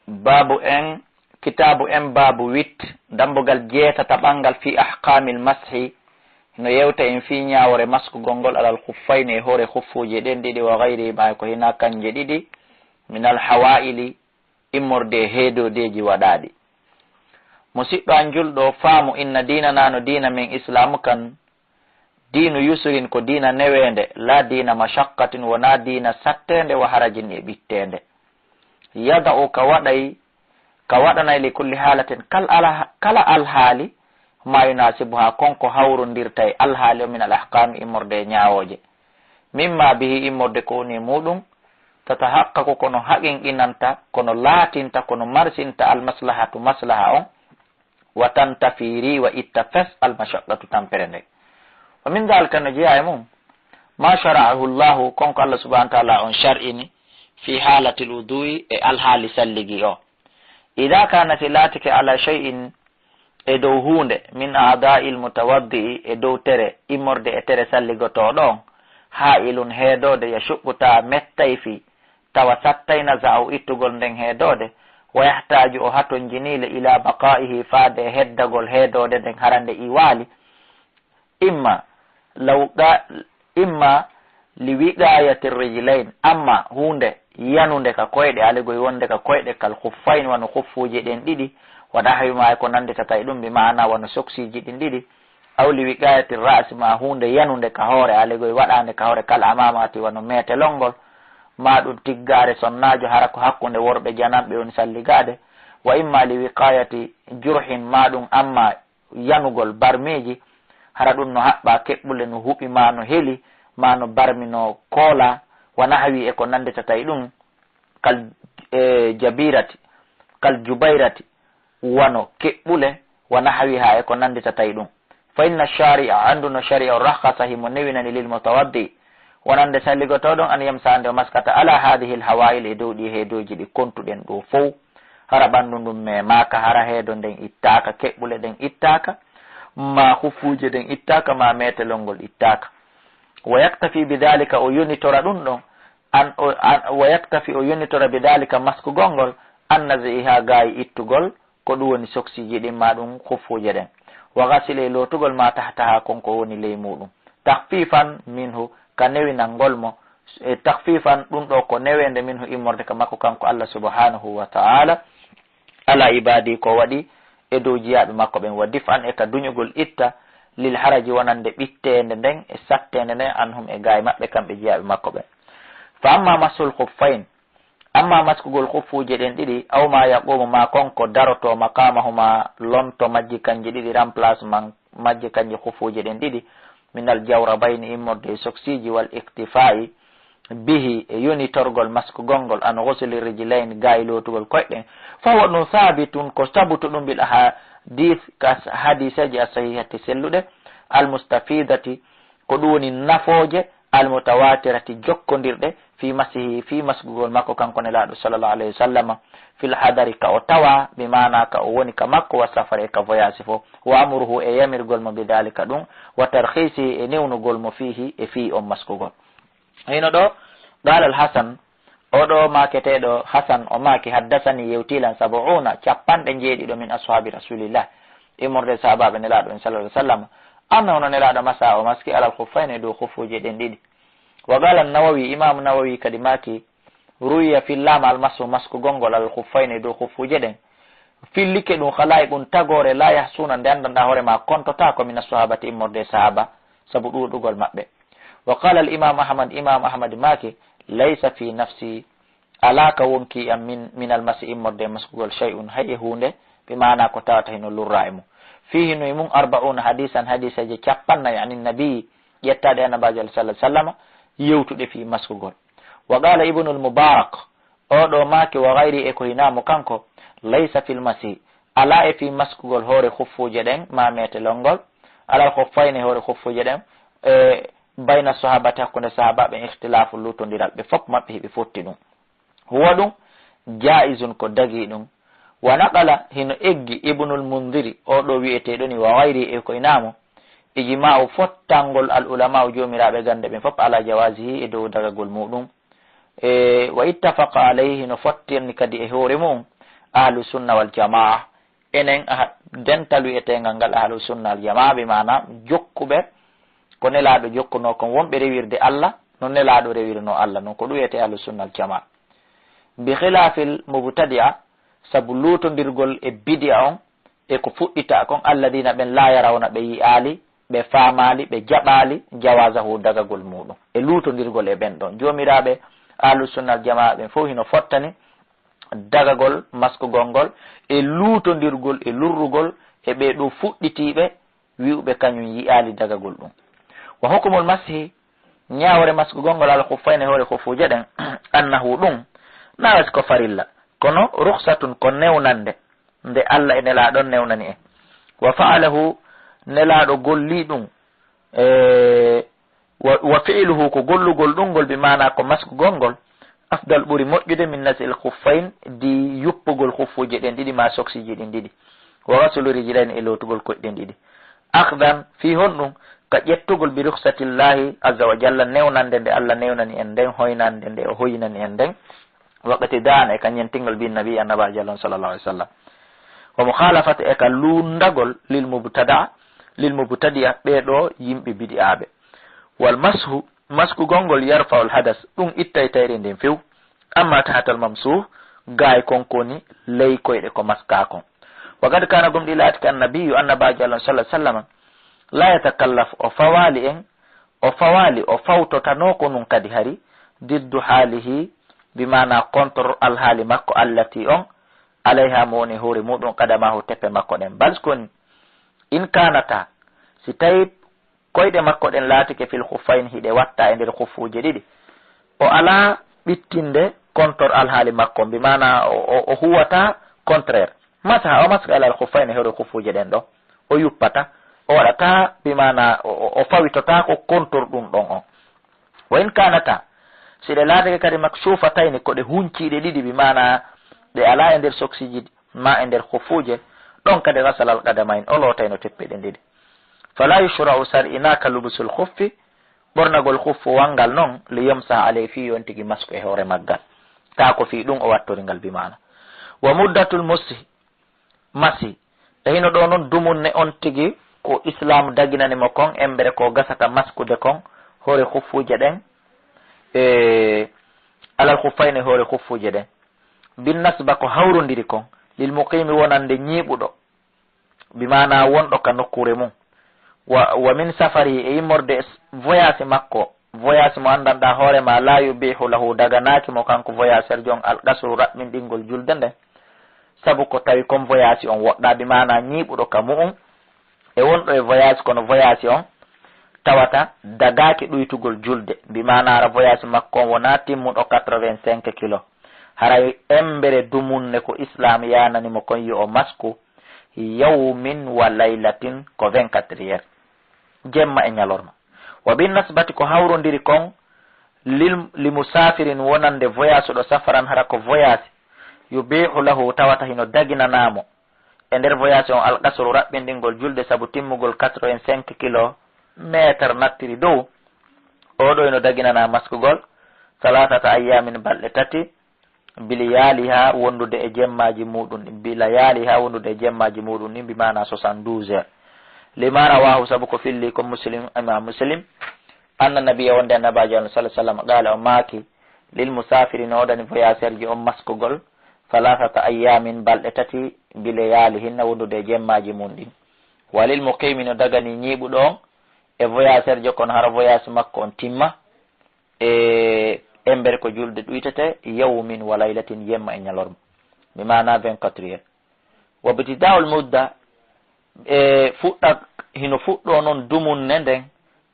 babu en kitabu en babu 8 dambugal jeetata ɓangal fi ahkamil mashi no yewta en fi ñawore maskugol ngol alal huffayni e hoore huffuji ɗen ɗiɗi wa gayri ma ko hina kanje ɗiɗi min al hawaili immorde heedodeji waɗaɗi. musidɗo an julɗo faamu inna dina nano dina min islamu kan dinu yusrin ko dina newende la dina mashakkatin wona dina sattende wa harajin e ɓittende. yada'u ka waɗanay li kulli halatin kala alhaali ma yunasibu ha konko hawrondirta e alhaali o min al ahkami immorde ñawoje mimma bihi immorde ko woni muɗum tatahaqqaqu kono haqinqinanta kono laatinta kono marsinta almaslahatu maslaha on wa tantafiri wa itta fes almashaqqatu tampere nde. wa min dalika no jeeya e mum ma shara'ahu llahu konko Allah subhanahu wa ta'ala on shar'ini fi halati l-wudu'i e alhaali salligi o. ida kanati laatike ala shay'in e dow hunde min a'da'i l-mutawaddi'i e dow tere immorde e tere salligotoɗo ha'ilun heedode ya shuɓɓuta mettay fi tawa sattayna za'u ittugol nden heedode wa yahtaju o haton jinile ila baqa'ihi faade heddagol heedode nden harande i waali imma li wiqayati rijlain amma hunde yanude ka koyɗe aligoy wonde ka koyɗe kal huffayn wano huffuji ɗen ɗiɗi waɗa haywima ko nanditata e ɗum bi mana wano soksiji ɗin ɗiɗi aw li wiqayati ra'si ma hunde yanude ka hoore aligoy waɗande ka hoore kala amamati wano metelolngol ma ɗum tiggare sonnajo hara ko hakkude worɓe jananɓe woni salligade wa imma li wiqayati jurhin ma ɗum amma yanugol barmiji hara ɗum no haɓɓa keɓɓule no huɓi ma no heeli ma no barmi no koola wana hawi e ko nanditata e ɗum kal jabirati kal jubayrati wano keɓɓule wana hawi ha e ko nanditata e ɗum. fa inna shari'a anduno shari'a o rahasa himo newinani lil mutawaddi wonande salligotoɗon an yamsande o maskata ala hadihi l hawail e dow ɗi heedoji ɗi kontuɗen ɗo fof hara ɓandu ɗum me maka hara heedo nden ittaka keɓɓule ɗen ittaka ma huffuje ɗen ittaka ma metelol ngol ittaka. wa yaktafi bidalika o yonitora ɗum ɗon wa yaktafi o yonitora bidalika maskugol ngol annazi ha gayi ittugol ko ɗum woni soksiji ɗin ma ɗum huffuje ɗen wa gasile lotugol ma tahtaha konko woni ley muɗum tahfifan minhu ka newinangol mo tahfifan ɗum ɗo ko newende minhu immorde ka makko kanko Allah subhanahu wa ta'ala ala ibadi ko waɗi e dow jiyaɓe makko ɓen wa dif'an e ka duñugol itta lil haraji wonande ɓittende nden e sattende nden anhum e gaye maɓɓe kamɓe jiyaɓe makko ɓen. fa amma masul khuffayn amma maskugol huffuje ɗen ɗiɗi aw ma yaqumu ma konko daroto makamahuma lonto majji kanji ɗiɗi remplacement majji kanji huffuje ɗen ɗiɗi minal jawrabayni immorde soksiji wal iktifai bihi e yonitorgol maskugol ngol an ghusli rijlain gayi lotugol koyɗen fa wonu sabitun ko sabutu ɗum bil hadith ka hadisaji a sahihati selluɗe almustafidati ko ɗum woni nafoje almutawatirati jokkodirɗe fi masihi fi masgugol makko kanko nelaɗo sallallahu alayhi wa sallam fil hadari ka o tawa bi mana ka o woni ka makko wa safare ka voyage fo wa amruhu e yamirgol mo bidalika ɗum wa tarhisi e newnugol mo fihi e fi on maskugol. hino ɗo qala al hasan oɗo maketeɗo hasan o maki haddasani yewtilan 70 capanɗe jeeɗiɗo min ashabi rasulillah immorde sahabaɓe nelaɗo en sallallahu alayhi wa sallam amma ono nelaɗo masa o maski alal huffayne dow huffuje ɗen ɗiɗi. wa qala an-nawawi imam nawawi kadi maki ruya fillama almasu maskugol ngol al huffayne dow huffuje ɗen fillike ɗum halay ɗum tagore la yahsuna nde andanɗa hoorema kontota ko min sahabati immorde sahaba saabu ɗuɗugol maɓɓe. wa qala al imam ahmad maki laysa fi nafsi alaka wonki am min almasi immorde maskugol shay'un hay hunde bi mana ko tawata hino lurra e mum fihi no mum 40 hadisan hadisaje capanna yani nabi yettade annabajo sallallahu alaihi wasallam yewtude fi maskugol. wa qala ibnu al-mubarak oɗo maki wa ghairi e ko hinamo kanko laysa fil masi ala e fi maskugol hoore huffuje ɗen ma metelolngol ala huffayne hoore huffuje ɗen bayna sahabati hakkude sahabaɓe ihtilafu lutodiral ɓe fop maɓɓe heɓe fotti ɗum huwa ɗum jaizun ko dagi ɗum. wa naqala hino eggi ibnul mundiri oɗo wi'eteɗo ni wa ghairi e ko inamo ijma'u fottangol al ulama jomiraɓe gande ɓen fop ala jawazihi e dow dagagol muɗum wa ittafaqa alayhi no fottirni kadi e hoore mum ahlu sunna wal jamaa enen dentalu etengal ngal ahlu sunna wal jamaa bi mana jokkuɓe ko nelaɗo jokkuno kon wonɓe rewirde Allah non nelaɗo rewirno Allah non ko ɗum wiyete ahlu sunna wal jamaa bi khilafil mubtadi'a sabu lutondirgol e bidia on e ko fuɗɗita kon alladina ɓen la yarawna ɓe yi'ali ɓe famali ɓe jaɓali jawasahu dagagol muɗum e lutondirgol e ɓen ɗon jomiraɓe ahlu sunna jamaa ɓen fof hino fottani dagagol maskugol ngol e lutondirgol e lurrugol e ɓe ɗo fuɗɗitiɓe wi'uɓe kañum yi'ali dagagol ɗum wa hukumul masihi ñawore maskugol ngol ala huffayne hoore huffuje ɗen annahu ɗum nawes ko farilla kono ruhsatun ko newnande nde Allah e nelaɗon newnani en wa fa'alahu nelaɗo golli ɗum wa fi'luhu ko gollugol ɗum ngol bi mana ko maskugol ngol afdal ɓuri moƴƴude min nasil huffayn di yuppugol huffuje ɗen ɗiɗi ma soksiji ɗin ɗiɗi wa rasuluriji ɗen e lotugol koɗɗen ɗiɗi akhdan fi honɗum ka ƴettugol bi ruhsatillahi azza wa jalla newnande nde Allah newnani en nden hoynande nde o hoynani en nden wakkati dana e ka ñentingol bin nabi annabaji Allah sallallahu alaihi wasallam wa mukhalafat e ka lundagol lil mubtadi'a ɓeɗo yimɓe bidi'aɓe wal masku gongol yarfa'ul hadas ɗum ittay tayre nden few amma tahatal mamsuh gaay konkoni ley koyɗe ko maska kon wa gad kana gum ɗi laati ka annabiyu annabaji Allah sallallahu alaihi wasallam la yatakallaf o fawali o fawtotano ko nun kadi hari diddu halihi bimana contre alhaali makko allati on alayha mo woni hoore muɗum kadamahu teppe makko ɗen balskoni in kanata si tawi koyɗe makko ɗen laatike fil huffayn hiɗe watta e nder huffuje ɗiɗi o ala ɓittinde contre alhaali makko bimana o huwata contraire masaha o maska alal huffayn e hoore huffuje ɗen ɗo o yuppata o waɗata bimana o fawitota ko contre ɗum ɗon on wa in kanata siɗe laatake kadi maksufatayni koɗe hunciɗe ɗiɗi bimana ɗe ala e nder soksiji ma e nder huffuje ɗon kadi rasalal qadamayn o lootayno teppe ɗen ɗiɗi fala yushra'u sar'inaka lubusul khuffi ɓornagol huffu wangal noon li yamsa alay fi yon tigi masku e hoore maggal ta ko fi ɗum o wattoringal bimana wa muddatul masi e hino ɗo noon dumunne on tigi ko islam daginanimo kon embere ko gasata maskude kon hoore huffuje ɗen alal huffayne hoore huffuje ɗen bin nasba ko hawrodiri kon lil muqimi wonande ñiiɓuɗo bimana wonɗo ka nokkure mum wa min safari e yimmorde voyage makko voyage mo andanɗa hoorema la yubihu lahu daganaki mo kanko voyageur jon alqasru raɓɓinɗingol julde nde saabu ko tawi comme voyage on woɗɗa bimana ñiiɓuɗo ka mu'um e wonɗo e voyage kono voyage on tawata dagaki ɗuytugol julde mbimanara voyage makko on wona timmuɗo 85 kilo haray embere dumunne ko islam yananimo kon yi o masku yawmin wa laylatin ko 24 heures jemma e ñalorma wa bin nasbati ko hawrodiri kon li musafirin wonande voyage ɗo safaran hara ko voyage yubihu lahu tawata hino daginanamo e nder voyage on alqasru raɓɓinɗingol julde saabu timmugol 85 kilo métre nattiri dow oɗo eno daginana maskugol salatata ayyamin balɗe tati bila yaaliha wondude e jemmaji muɗum bila yaaliha wondude e jemmaji muɗum ni mbimana 72 heures lima rawahu saabu ko filli ko muslim imam muslim anna nabiya wonde annabaji Allah sallallahu alaihi wasallam qala o maaki lil musafirin oɗani voyageur ji on maskugol salatata ayyamin balɗe tati bila yaalihinna wondude e jemmaji mum ɗin walil muqimi no dagani ñiiɓuɗo on e voyageur jo kono hara voyage makko on timma e embere ko julde ɗuytete yawmin wa laylatin yemma e ñalorma mi mana 24 heures wabtida'ul mudda e fuɗɗa hino fuɗɗo noon dumunne nden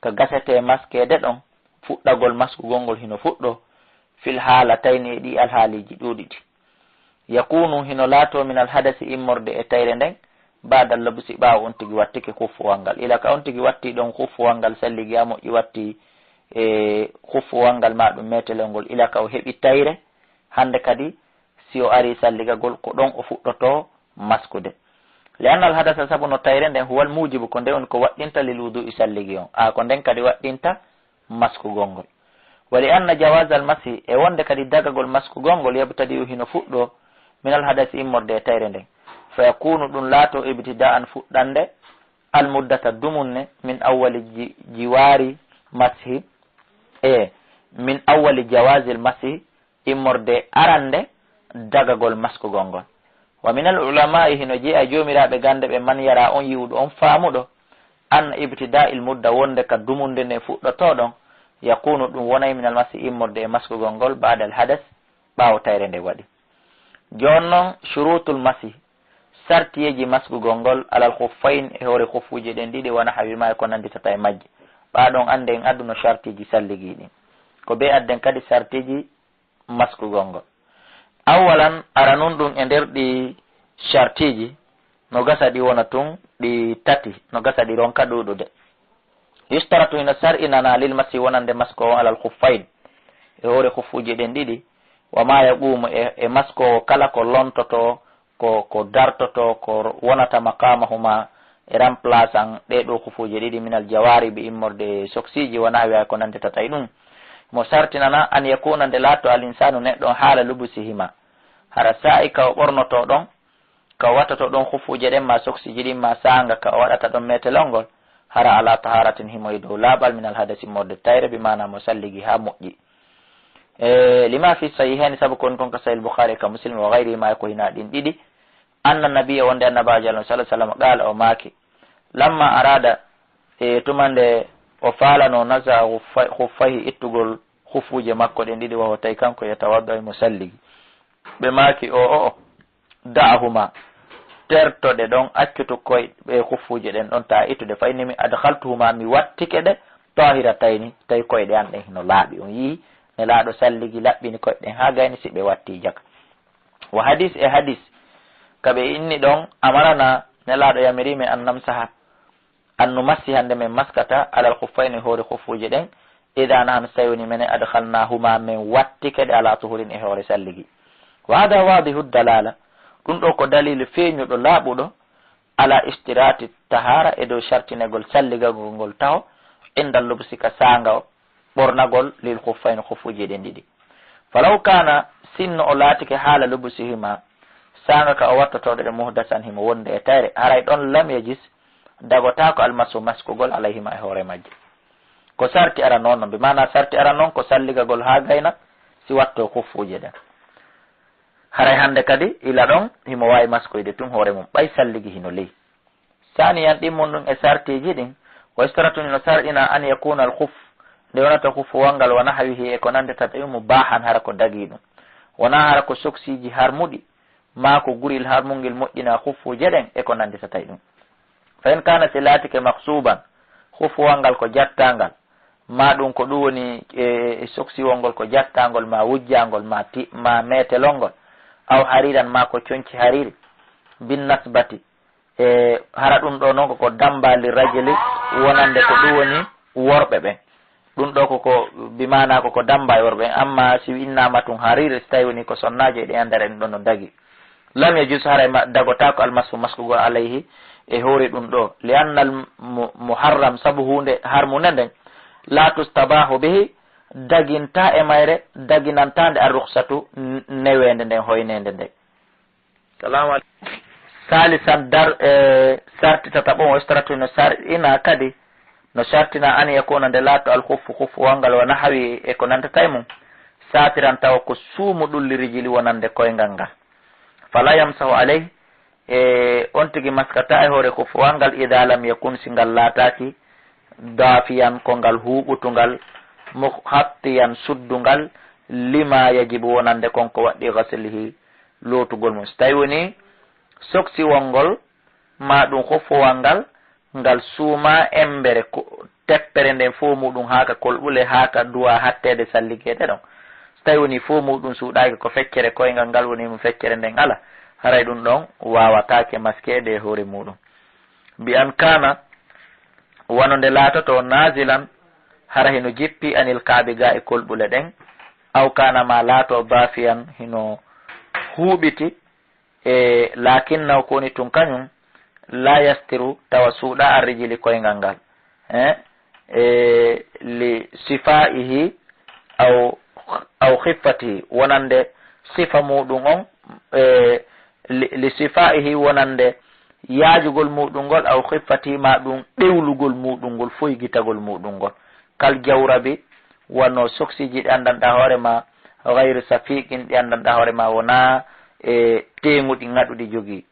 ko gasete maskede ɗon fuɗɗagol maskugol ngol hino fuɗɗo fil haalatayni e ɗi alhaaliji ɗuɗiɗi yakunu hino laato min alhadasi immorde e tayre nden badal labusi ɓaawo on tigi wattike huffuwal ngal ila ka on tigi watti ɗon huffuwal ngal salligi a moƴƴi watti e huffuwal ngal ma ɗum metelel ngol ila ka o heɓi tayre hande kadi si o ari salligagol ko ɗon o fuɗɗoto maskude li anna al hadasa saabu no tayre nden huwal mujibu ko nde on ko waɗɗinta lil wudu'i salligi on ko nden kadi waɗɗinta maskugol ngol wali anna jawaz al masi e wonde kadi dagagol maskugol ngol yabtadi hino fuɗɗo min al hadasi immorde tayre nden fa yakunu ɗum laato ibtida'an fuɗɗande al muddata dumunne min awwali jiwari mashi min awwali jawasil mashi immorde arande dagagol maskugol ngol wa min al ulama'i hino jeeya jomiraɓe gande ɓe man yara on yiwɗo on faamuɗo an ibtida'il mudda wonde ka dumunde nde fuɗɗotoɗon yakunu ɗum wonay min al masi immorde e maskugol ngol ba'da al hadas ɓaawo tayre nde waɗi jon noon shurutul masi sartiyeji maskugol ngol alal khuffayn e hoore khuffuji ɗen ɗiɗi wona hawima e ko nanditata e majje ɓaɗon ande en adduno sartiji salligiɗi ko be adden kadi sartiji maskugol ngol awalan ara nun ɗum e nder ɗi sartiji no gasa ɗi wona tun ɗi tati no gasa ɗi ronka ɗuɗude yustaratu ina sar'inana lil masi wonande masko on alal khuffayn e hoore khuffuji ɗen ɗiɗi wa ma yaqumu e masko kala ko lontoto ko dartoto ko wonata maqamahuma e remplace an ɗeɗo khuffuji ɗiɗi minal jawaribi immorde soksiji wona wiya ko nande tatay ɗum mo sartinana an yakuna nde laatto al insanu neɗɗon haala lubusihima hara sa'i ka o ɓornoto ɗon ka o wattato ɗon khuffuji ɗen ma soksiji ɗin ma sanga ka o waɗata ɗon metelongol hara ala taharatin himoye dow laaɓal minal hadasi morde tayre bi mana mo salligi ha moƴƴi lima fi sahihaini saabu kon ton ka sahih bukhari ka muslim wa gayrihima ko hina ɗin ɗiɗi anna nabiya wonde annabajo allah sallah sallam qala o maaki lamma arada tumande o faalano nasa huffahi ittugol huffuje makko ɗen ɗiɗi waho tawi kanko yatawadda e mo salligi ɓe maaki o da'ahuma tertoɗe ɗon accutu koye ɓe huffuje ɗen ɗon ta ittude fayni mi adhaltuhuma mi wattike ɗe tahira tayni tawi koyeɗe an ɗen hino laaɓi on yii ne laaɗo salligi laɓɓini koye ɗen ha gayni si ɓe watti jaka wa hadis e hadis kaɓe inni ɗon amarana ne laaɗo yamirimi an namsaha annu massi hande men maskata alal huffayni hoore huffuje ɗen ida nahan sayoni mene adhalnahuma min wattike ɗe ala tuhurin e hoore salligi wa hada wadihu dalala ɗum ɗo ko dalilu feeñuɗo laaɓuɗo ala istirati tahara e dow sartinegol salligagol ngol taw indal lubsika sanga o ɓornagol lil huffayni huffuji ɗen ɗiɗi falaw kana sinno o laatike haala lubsihima sanga ka o wattotoɗo ɗe muhdasan himo wonde e tayre haray ɗon lam yajis dagotako almasu maskugol alayhima e hoore majje ko sarti ara noon noon bimana sarti ara noon ko salligagol ha gayna si watto huffuje ɗen haray hande kadi ila ɗon himo wawi maskoyde tun hoore mum ɓay salligi hino ley saniyan ɗimmum ɗum e sartiji ɗin wa istaratuni no sarɗina an yakuna al huf nde wonata huffuwalngal wona hawihi e ko nandeta tawimu bahan hara ko dagi ɗum wona hara ko soksiji harmuɗi ma ko guril harmugel moƴƴina huffuje ɗen e ko nandeta tawi ɗum fa in kana si laatike maksuban huffuwalngal ko jattangal ma ɗum ko ɗum woni e soksiwolngol ko jattangol ma wujjangol ma metelolngol aw hariran ma ko coñci hariri bin nasbati e hara ɗum ɗo noon koko dambali rajuli wonande ko ɗum woni worɓe ɓen ɗum ɗo koko bimana koko damba e worɓe ɓen amma si innama tun hariri so tawi woni ko sonnaji ɗe andara en ɗon no dagi lam yajus haray dagotako almasu maskugol alayhi e hoori ɗum ɗo li anna al muharram saabu hunde harmune nden la tustabahu bihi daginta e mayre daginantande ar rukhsatu newende nden hoynede nde salamu aleykum salisan dar sartitata ɓon o stratu no sarɗina kadi no sartina an yakuna nde laatto al huffu wangal wona hawi e ko nantata e mum satiran tawa ko suumu ɗullirijili wonande koyngal ngal fala yamsahu alayhi e on tigi maskata e hoore huffu wangal ida lam yakun si ngal laataki dafiyan ko ngal huɓutungal muhattiyan suddungal lima yajibu wonande konko waɗɗi gaslihi lootugol mum so tawi woni soksiwol ngol ma ɗum hoffowal ngal ngal suuma embere teppere nden fo muɗum haka kolɓule haka duwa hattede salligede ɗon so tawi woni fo muɗum suuɗaki ko feccere koyngal ngal woni mo feccere nden ala haray ɗum ɗon wawatake maskede e hoore muɗum bi an kana wonode laatoto nazilan hara hino jippi anil kaaɓe ga e kolɓule ɗen aw kana ma laato bafiyan hino huuɓiti e lakinnaw koni tun kañum la yastiru tawa suuɗa arrijili koyngal ngal li sifaihi aw hiffatihi wonande sifa muɗum on li sifaihi wonande yaajugol muɗum ngol aw khiffati ma ɗum ɗewlugol muɗum ngol foy gitagol muɗum ngol kal jawrabi wonno soksiji ɗi andanɗa hoorema gayre safiqin ɗi andanɗa hoorema wona teŋuɗi ngaɗuɗi jogui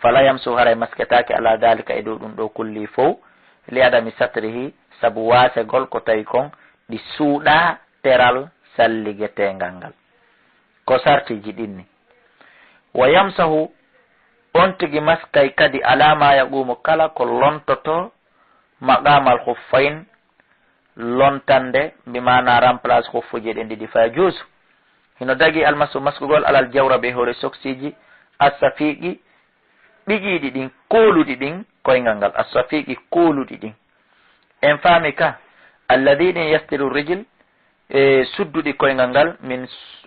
fala yamsu haray masketake ala dalika e dow ɗum ɗo kulli fof li adami satrihi saabu wasegol ko tawi kon ɗi suuɗa teral salligetengal ngal ko sartiji ɗinni wa yamsahu on tigi maskay kadi alama yaqumu kala ko lontoto maqamal khuffain lontande bimana remplace khuffuji ɗen ɗiɗi fa juusu hino dagi almasu maskugol alal jawra ɓe hoore soksiji assafiqi ɓiƴiɗi ɗin kooluɗi ɗin koyngal ngal assafiqi kooluɗi ɗin en faami ka alladi ɗin yastiru rijil e sudduɗi koyngal ngal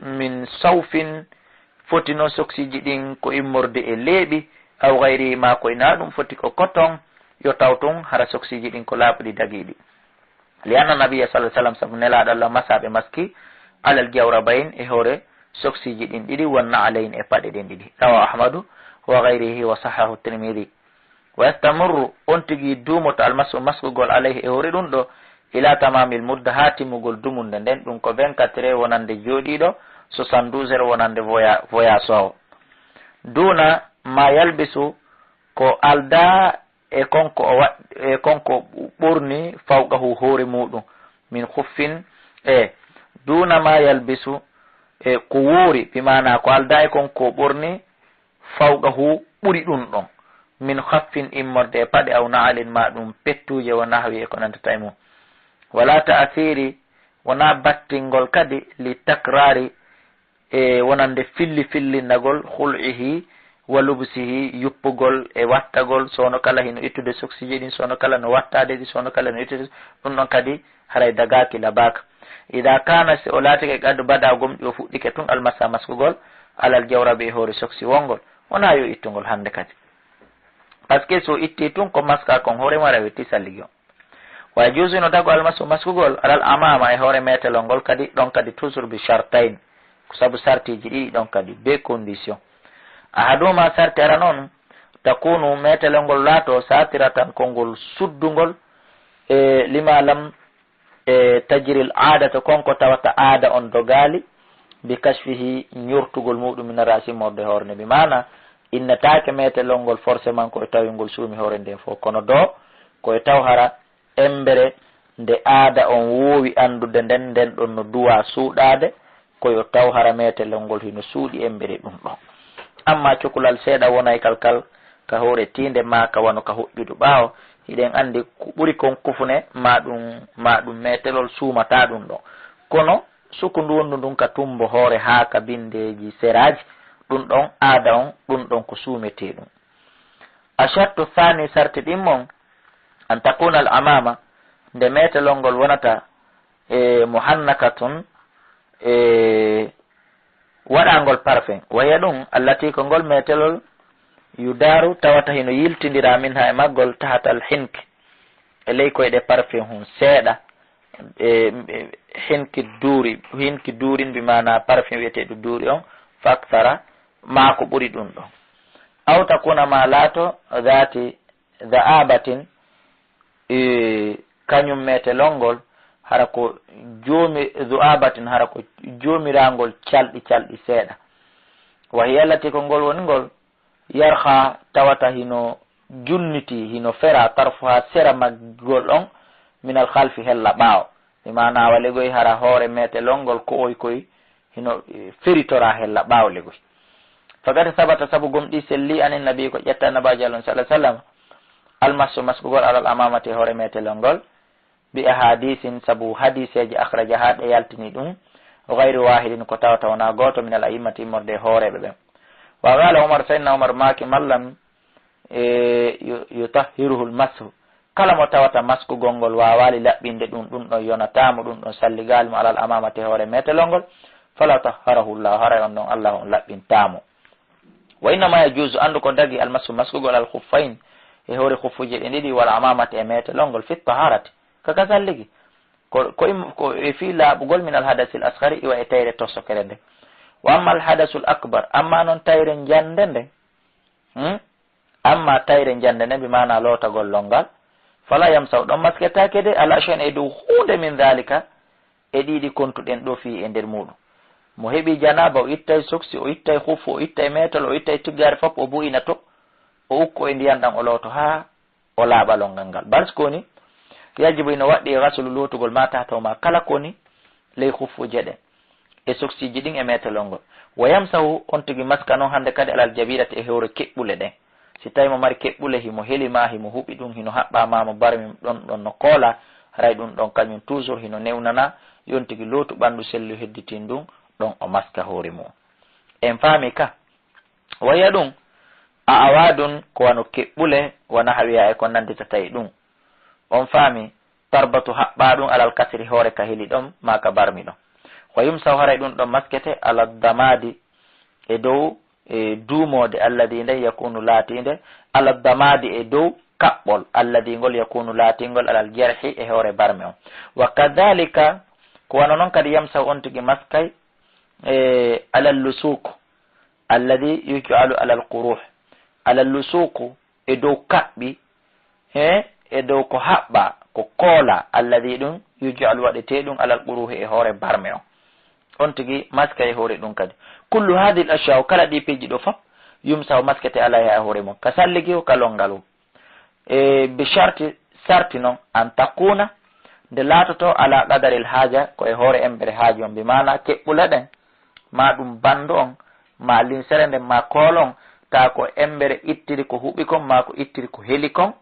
min sawfin foti noon soksiji ɗin ko immorde e leeɓi aw gayri ma koyna ɗum foti ko coton yo taw tun hara soksiji ɗin ko laaɓuɗi dagiɗi li anna nabia sallah sallam saabu nelaɗo allah masaɓe maski alal jawrabayn e hoore soksiji ɗin ɗiɗi wonna alayn e paɗe ɗen ɗiɗi rawa ahmadu wa gayrihi wa sahahu tirmidi wa yastamurru on tigui dumoto almasu maskugol alayhi e hoore ɗum ɗo ila tamamil mudda ha timmugol dumunde nden ɗum ko 24 heures wonande jooɗiɗo 72 heures wonande voyage o duna ma yalbisu ko alda e konko o wat e konko ɓurni fawqahu hoore muɗum min khuffin duna ma yalbisu e ko woori bimana ko alda e konko ɓurni fawqahu ɓuri ɗum ɗon min khaffin immorde e paɗe aw naalin ma ɗum pettuje wo nahwi e ko nantata e mum wala ta'asiri wona battingol kadi li takrari e wonande fillinnagol hul'ihi wa lubsihi yuppugol e wattagol sono kala hino ittude soksiji ɗin sono kala no wattade ɗi sono kala no ittude ɗum ɗon kadi haray dagaki labaka ida kana si o laatike gaddu baɗa gomɗi o fuɗɗike tun almasa maskugol alal jawraɓe e hoore soksi wongol wona yo ittugol hande kadi par ce que so itti tun ko maska kon hoorema ara wetti salligi o wa juusu no dago almasu maskugol alal amama e hoore metelol ngol kadi ɗon kadi toujours bi chartain ko saabu sartiji ɗiɗi ɗon kadi be condition ahaduma sarti ara noon takunu metelol ngol laato satira tan konngol suddugol e limalam e tajiril aada to konko tawata aada on dogali bi kashfihi ñurtugol muɗum min rasi morde hoore bi mana innatake metelol ngol forcément koye tawi ngol suumi hoore nden fof kono do koye taw hara embere nde aada on wowi andude nden ɗon no duwa suuɗade koyo taw hara metelol ngol hino suuɗi embere ɗum ɗon amma cukalal seeɗa wonay kalkal ka hoore tinde ma ka wano ka hoƴƴudu ɓaawo hiɗen andi ɓuri kon kufune ma ɗum metelol suumata ɗum ɗon kono suku ndu wondu ndun ka tumbo hoore ha ka bindeji seraji ɗum ɗon aada on ɗum ɗon ko suumete ɗum ashartu thani sarti ɗimmon an takuna al amama nde metelol ngol wonata e muhannakatun e waɗangol parfum waya ɗum allati ko ngol metelol yudaru tawata hino yiltidira min ha e maggol tahatal hinki e ley koyɗe parfum hun seeɗa e hinki duurin bimana parfum wiyeteɗo duuri on faktara ma ko ɓuri ɗum ɗon aw takuna ma laato dhati dha'abatin kañum metelol ngol hara ko joomi dhu'abatin hara ko joomirangol calɗi seeɗa wa hiya allati ko ngol woni ngol yarha tawata hino junniti hino fera tarfuha sera maggol on minal khalfi hella ɓaawo mi mana wa legoy hara hoore metelol ngol ko oy koy hino feritora hella ɓaawo legoy fagata sabata sabu gomɗi selli anin nabi ko ƴetta nabaji allah sallah sallam almasu maskugol alal amamati hoore metelol ngol bi ahadisin sabu hadiseji akhraja ha ɗe yaltini ɗum gayri wahidin ko tawata wona goto min al a'immati immorde hooreɓe ɓen wa qala umar sayyidna umar maki mallam yutahhiruhu lmasu kala mo tawata maskugol ngol wawali laɓɓinde ɗum ɗon yonatamo ɗum ɗon salligal mo alal amamati hoore metelol ngol fala tahharahu llahu haray on ɗon allah on laɓɓintamo wa innama yajuzu andu ko dagi almasu maskugol al khuffain e hoore khuffuji ɗe ɗiɗi wal amamati e metelol ngol fi taharati kaka salligi ko e fi laaɓugol min al hadasil asgari iwa e tayre tosokere nde wa amma al hadasul akbar amma noon tayre jande nde amma tayre jande ne bi mana lotagol longal fala yamsaw ɗon masketake de ala shen e dow hunde min dhalika e ɗiɗi kontuɗen ɗo fi e nder muɗum mo heɓi janaba o ittay soksi o ittay hufu o ittay metol o ittay tiggare foof o bu'ina to o ukko e ndiyan ɗan o looto ha o laaɓa longal ngal bar koni yajibu ino waɗɗi e rasulu lotugol mata tawma kala koni ley hufuje ɗen e soksiji ɗin e metelol ngol wa yamsahu on tigi maska noon hande kadi alal jabirati e hewre keɓɓule ɗen si tawi mo mari keɓɓule himo helima himo huuɓi ɗum hino haɓɓama mo barmi ɗon no koola haray ɗum ɗon kañum toujours hino newnana yon tigi lootu ɓandu sellu hedditin ɗum ɗon o maska hoore mum en faami ka waya ɗum a awa ɗum ko wano keɓɓule wona ha wiya e ko nandita tawi ɗum on faami tarbatu haɓɓa ɗum alal kasiri hoore ka heli ɗon ma ka barmi ɗon ko yumsaw haray ɗum ɗon maskete ala damadi e dow e duumode alladi nde yakunu laatinde ala damadi e dow kaɓɓol alladi ngol yakunu laatingol alal jerhi e hoore barme on wa kadhalika ko wano noon kadi yamsaw on tigi maskay e alal lusuku alladi yujalu alal quruh alal lusuku e dow kaɓɓi e dow ko haɓɓa ko koola alladi ɗum yujalu waɗete ɗum alal quruhi e hoore barme on tigi maska e hoore ɗum kadi kullu hadi l ashya kala ɗi piji ɗo fop yumsaw maskete alayha e hoore mum ka salligi o ka longal o e bi sarti noon an takuna nde laatoto ala qadaril haaja ko e hoore embere haaji on bi mana keɓɓule ɗen ma ɗum bandu on ma linsere nden ma koolon ta ko embere ittiri ko huɓi kon ma ko ittiri ko heli kon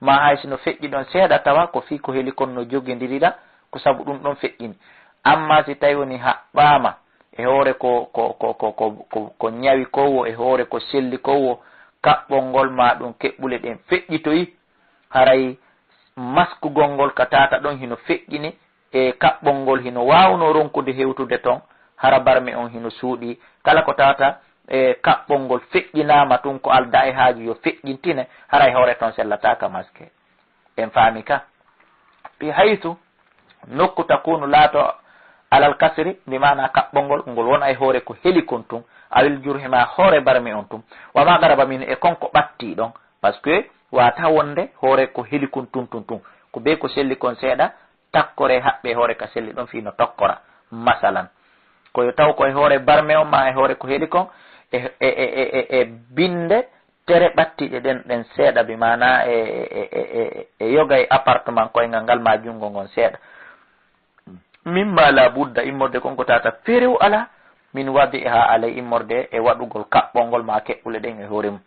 ma hay sino feƴƴi ɗon seeɗa tawa ko fi ko heli kon no jogidiriɗa ko saabu ɗum ɗon feƴƴini amma si tawi woni haɓɓama e hoore ko ñawi kowo e hoore ko selli kowo kaɓɓol ngol ma ɗum keɓɓule ɗen feƴƴitoyi haray maskugol ngol ka tata ɗon hino feƴƴini e kaɓɓol ngol hino wawno ronkude hewtude ton hara barme on hino suuɗi kala ko tata e kaɓɓol ngol feƴƴinama ɗum ko alda e haaju yo feƴƴintine haray hoore ton sellataka maske en faami ka fi haytu nokku takunu laato alal kasri mi mana kaɓɓol ngol wona e hoore ko heli kon tum awil jurhima hoore barmi on tum wama garaba min e konko ɓatti ɗon par ce que wata wonde hoore ko heli kon tum ko be ko selli kon seeɗa takkore haɓɓe hoore ka selli ɗon fino tokkora masalan koyo taw koye hoore barme on ma e hoore ko heli kon e binde tere ɓattiɗe ɗen seeɗa bi mana e yoga e appartement koyngal ngal ma jungo ngon seeɗa mimma la budda immorde konko tata ferew ala min wadi ha alay immorde e waɗugol kaɓɓol ngol ma keɓɓule ɗen e hoore mum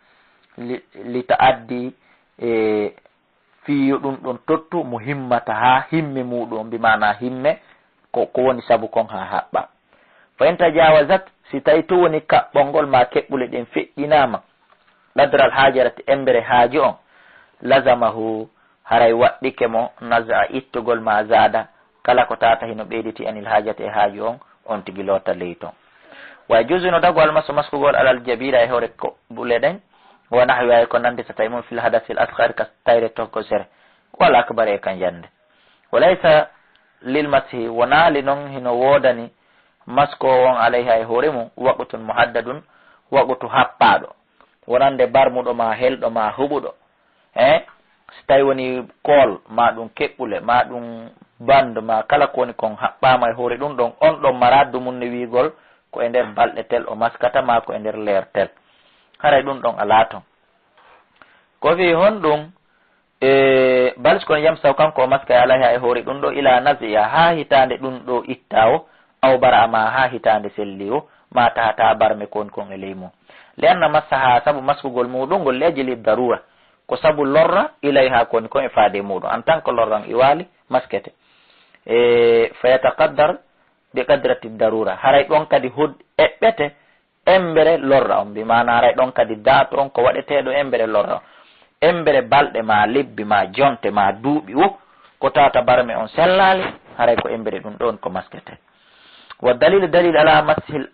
li ta'addi e fiyo ɗum ɗon tottu mo himmata ha himme muɗum bi mana himme ko woni saabu kon ha haɓɓa fa in tajawazat si tawi to woni kaɓɓol ngol ma keɓɓule ɗen feƴƴinama ladral hajarati embere haaji on lazamahu haray waɗɗike mo naza ittugol ma zada kala ko tata hino ɓeyditi anil haajati e haaju on tigi lotta ley ton way jusino dago almaso maskugol alal jabira e hoore ko ɓule ɗen wona hawiwawi ko nandita tawi mum fil hadasil asgar ka tayre tokko sere wala akbare e kan jande walaysa lil masihi wonali noon hino woodani masko on alayha e hoore mum waqtun muhaddadun waqtu haɓɓaɗo wonande barmuɗo ma helɗo ma huɓuɗo so tawi woni kool ma ɗum keɓɓule ma ɗum bandu ma kala ko woni kon haɓɓama e hoore ɗum ɗon on ɗon maraddu mum ne wigol ko e nder balɗe tel o maskata ma ko e nder leer tel haray ɗum ɗon ala ton ko fi hon ɗum balis kono yamsaw kanko o maska e alayha e hoore ɗum ɗo ila nasiya ha hitande ɗum ɗo itta o aw bara ma ha hitande selli o ma tata barme kon kon e ley mum le anna massa ha saabu maskugol muɗum ngol lejili darura ko saabu lorra ilayha koni kon e faade muɗum en tant que lorran i waali maskete fa yataqaddar bi qadrati darura haray ɗon kadi eɓɓete embere lorra on bi mana haray ɗon kadi dato on ko waɗeteɗo embere lorra on embere balɗe ma lebbi ma jonte ma duuɓi wo ko tata barme on sellali haray ko embere ɗum ɗon ko maskete wa dalil ala mashil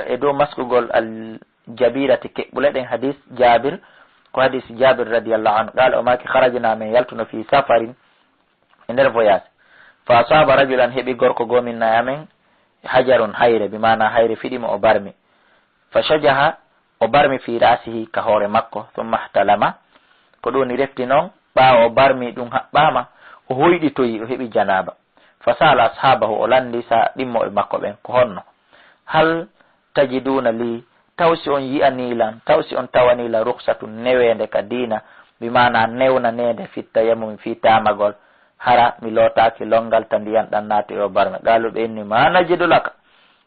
e dow maskugol al jabirati keɓɓule ɗen hadis jabir ko hadis jabir radiallahu anhu qala o maki harajna min yaltuno fi safarin e nder voyage fa asaba rajulan heeɓi gorko gominna amen hajarun hayre bi mana hayre fiɗimo o barmi fa shajaha o barmi fi rasihi ka hoore makko thumma ihtalama ko ɗoni refti noon ɓaawa o barmi ɗum haɓɓama o hoyɗitoyi o heɓi janaba fa sala ashabahu o landi sa ɗimmoɓe makko ɓen ko honno hal tajiduna li tawsi on yiyanilan tawsi on tawanila ruksatu newede ka dina bimana newna nede fitta yamum fi tamagol hara mi lotaki longal ta ndiyan ɗan naati o barme galuɓe inni ma najidulaka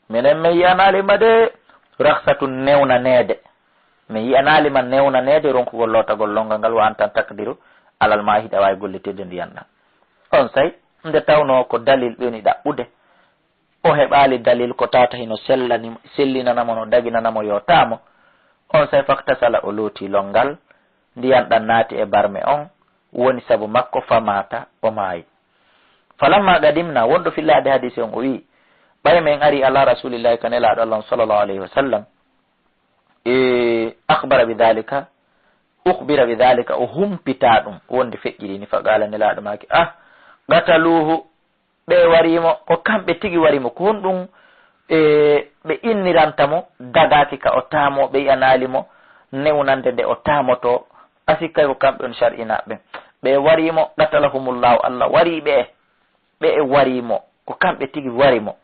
minen mi yiyanalima de ruksatu newna nede mi yiyanalima newna nede ronkugol lotagol longal ngal wa an tan takdiru alal ma hiɗa wawi gollitide ndiyan ɗan on say nde tawno ko dalil ɓeni ɗaɓɓude o heɓali dalil ko tata hino sellinanamo no daginanamo yo tamo on say faktasala o looti longal ndiyan ɗan naati e barme on woni saabu makko famata o maayi falamma gadimna wonɗo fillade hadise on o wi ɓay men ari ala rasulillahi kanelaɗo allah sallllahu alayhi wa sallam akhbara bidalika ukhbira bidalika o humpita ɗum wonde feƴƴiɗini fa qala nelaɗo maki gataluhu ɓe warimo ko kamɓe tigi warimo ko honɗum ɓe innirantamo dagaki ka o tamo ɓe yiyanalimo newnande nde o tamoto asikkay ko kamɓe on shar'inaɓe ɓe warimo qatalahumullahu allah wari ɓe e warimo ko kamɓe tigi warimo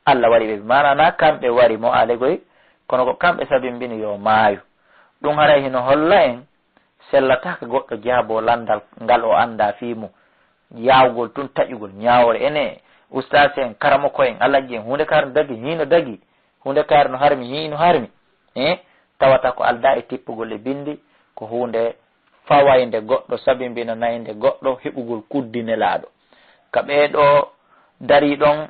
allah wari ɓe manana kamɓe warimo alegoy kono ko kamɓe sabimbini yo maayo ɗum haray hino holla en sellataka goɗɗo jaabo landal ngal o anda fimu yawgol tun taƴugol ñawore ene ustase en karamoko en alajji en hunde kar no dagi hino dagi hunde kar no harmi hino harmi tawata ko alda e tippugol e bindi ko hunde fawayde goɗɗo sabimbina nayde goɗɗo heɓugol kuddinelaɗo ka ɓeɗo dari ɗon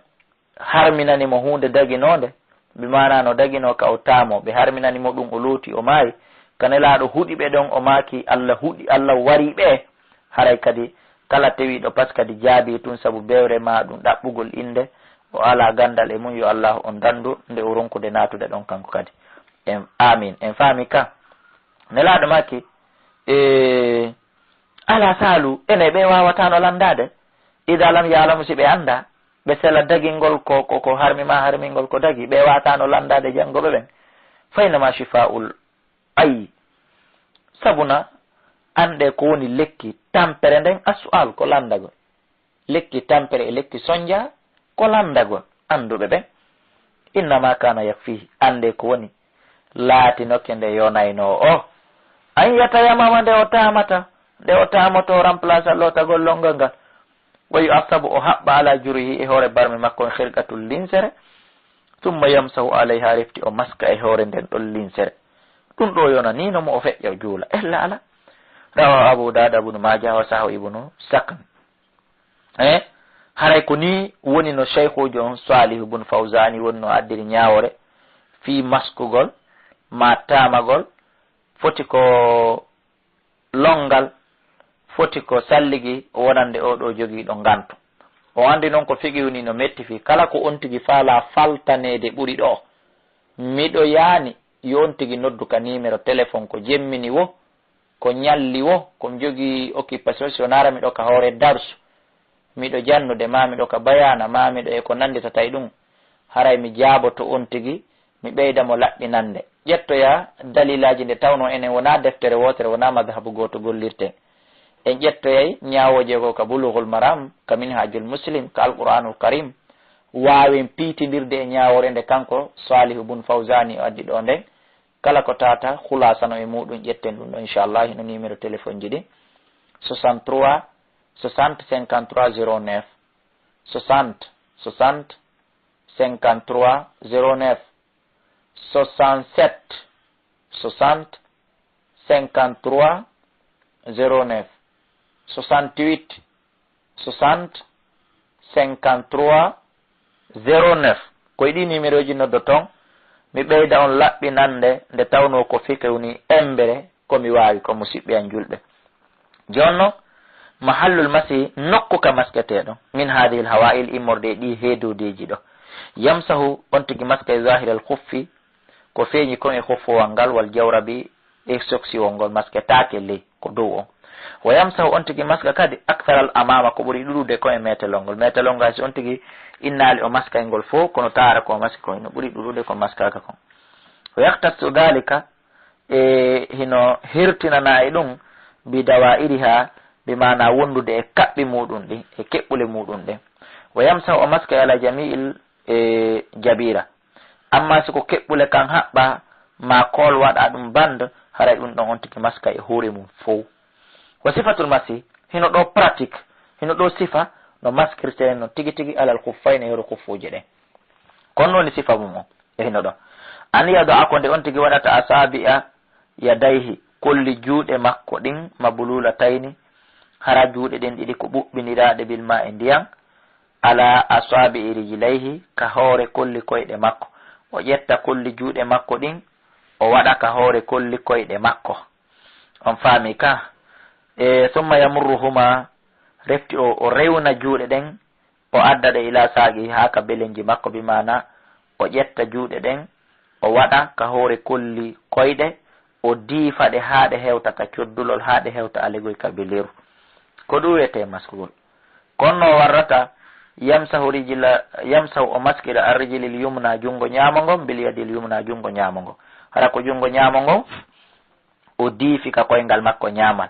harminanimo hunde daginode bimana no dagino ka o tamo ɓe harminanimo ɗum o looti o maayi kanelaɗo huuɗi ɓe ɗon o maaki allah huuɗi allah wari ɓe haray kadi kala tewiɗo pas kadi jaabi tun saabu bewre ma ɗum ɗaɓɓugol inde o ala gandal e mum yo allahu on dandu nde o ronkude natude ɗon kanko kadi en amin en faami ka nelaɗo maki ala saalu ene ɓe wawatano landade ida lam yalamu si ɓe anda ɓe sela dagingol ko harmima harmingol ko dagi ɓe watano landade janggoɓe ɓen faynama shifaul ayi sabuna ande ko woni lekki tampere nden asual ko landagol lekki tampere e lekki sonja ko landagol anduɓe ɓen innama kana yakfihi ande ko woni laati nokke nde yonayno o an yatayamama nde o tamata nde o tamoto remplace a lotagol longal ngal wayu asabu o haɓɓa ala jurihi e hoore barme makko hirgatul linsere tumma yamsahu alayha refti o maska e hoore nden ɗon linsere ɗum ɗo yona ni nomo o feƴƴa juula ella ala rawa abu dada ibnu majah wa sahu ibnu sakn haray ko ni woni no cheikhujo on salih ibnu fawzani woni no addiri ñawore fi maskugol ma tamagol foti ko longal foti ko salligi wonande oɗo jogiiɗo ngantu o andi noon ko figiwni no metti fi kala ko on tigi faala faltanede ɓuri ɗo miɗo yaani yo on tigi noddu ka numéro téléphone ko jemmini wo ko ñalli wo komi jogii occupation sionara miɗo ka hoore darsu miɗo jannude ma miɗo ka bayana ma miɗo e ko nanditata e ɗum haray mi jaaboto on tigi mi ɓeyda mo laɓɓinande ƴettoya dalilaji nde tawno enen wona deftere wotere wona madhabu goto gollirten en ƴettoyay ñawoje ko ka bulughul maram ka minhajul muslim ka alqur'anul karim wawen piitidirde e ñawore nde kanko salih ibn fawzani o addi ɗo nden kala ko tata hulasano e muɗum ƴetten ɗum ɗo inchallah hino numéro téléphone ji ɗi 63 60 53 09 60 60 53 09 67 60 53 09 68 60 53 09 koye ɗi numéro ji noddo ton mi ɓeyda on laɓɓinande nde tawno ko fikewni embere komi wawi ko musidɓe an julɓe jonno mahallul masi nokku ka masketeɗo min hadihil hawa'il immorde ɗi heedodeji ɗo yamsahu on tigi maska e zahir al khuffi ko feeñi kon e huffowal ngal wal jawrabi e soksiwol ngol masketake ley ko dow on wa yamsahu on tigi maska kadi akthar al amama ko ɓuri ɗuɗude ko e metelol ngol metelol ngol si on tigi innali o maska e ngol fof kono taara ko maski ko no ɓuri ɗuɗude ko maskaka kon wa yaktasu dalika hino hirtinana e ɗum bidawa iriha bimana wondude e kaɓɓi muɗum ɗi e keɓɓule muɗum ɗe wa yamsa o maska ala jami'il jabira amma siko keɓɓule kan haɓɓa ma kol waɗa ɗum bande haray ɗum ɗon on tigi maska e hoore mum fof wa sifatul masi hino ɗo pratique hino ɗo sifa no maskirte no tigi tigi alal kuffayne hero kuffuje ɗen kono woni sifa mum o e hino ɗo an yado akonde on tigi waɗata asabi'a yadayhi kolli juuɗe makko ɗin mabulula tayni hara juuɗe ɗen ɗiɗi ko ɓuɓɓiniraɗe bilma e ndiyan ala asabi'i rijlayhi ka hoore kolli koyɗe makko o ƴetta kolli juuɗe makko ɗin o waɗa ka hoore kolli koyɗe makko on faami ka summa yamurruhuma refti o rewna juuɗe ɗen o adda ɗe ila saaqi ha ka belenji makko bimana o ƴetta juuɗe ɗen o waɗa ka hoore kolli koyɗe o diifa ɗe ha ɗe hewta ka coddulol ha ɗe hewta alegoy ka beleru ko ɗum wiyete maskugol konno warrata yamsahu o maskira arrijilil yumna jungo ñamo ngon bil yadil yumna jungo ñamo ngo hara ko jungo ñamo ngo o diifi ka koyngal makko ñamal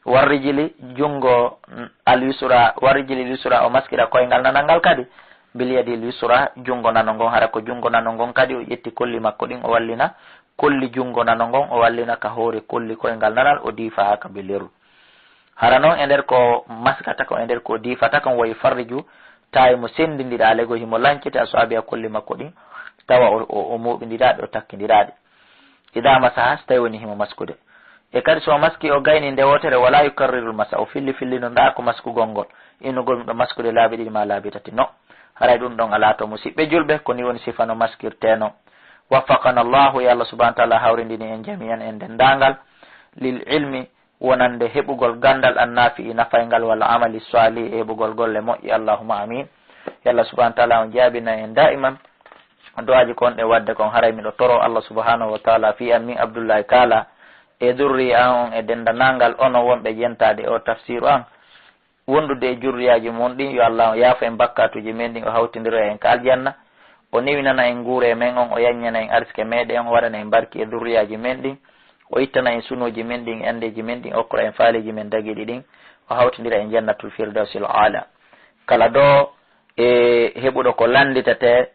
warrijili jungo al yusra warrijili yusra o maskira koyngal nanangal kadi bil yadil yusra jungo nano ngon hara ko jungo nano ngon kadi o ƴetti kolli makko ɗin o wallina kolli jungo nano ngon o wallina ka hoore kolli koyngal nanal o diifa ha ka beleru hara noon e nder ko maskata ko e nder ko diifata kon woyi farriju tawi mo sendidira alego himo lancite a soabi a kolli makko ɗin tawa o moɓidiraɗe o takkidiraɗe idama saha so tawi woni himo maskude e kadi so maski o gayni nde wotere wala yukarrirul masa o filli no nda ko maskugol ngol innugol ɗo maskude laabi ɗiɗi ma laabi tati no haray ɗum ɗon ala to musidɓe julɓe koni woni sifa no maskirteno waffaqana llahu ya allah subahana taala hawrindini en jami'an en dendagal lil ilmi wonande heɓugol gandal annafi nafaygal walla amali sali e heɓugol golle moƴƴi allahuma amin ya allah subahana taala on jaabina en da'iman du'aji kon ɗe wadde kon haray miɗo toro allah subhanahu wa taala fi an min abdoullahi kala e durri an on e dendanalgal ono wonɓe jentade o tafsiru an wondude e jurriyaji mon ɗin yo allah yaafo en bakkatuji men ɗin o hawtidira en ka aljanna o newinana en guure men on o yañana en arske meɗen o waɗana en barki e durriyaji men ɗin o ittana en sunuji men ɗin andeji men ɗin okkora en faaleji men dagiɗi ɗin o hawtidira en jannatul firdausil ala kala ɗo e heɓuɗo ko landitete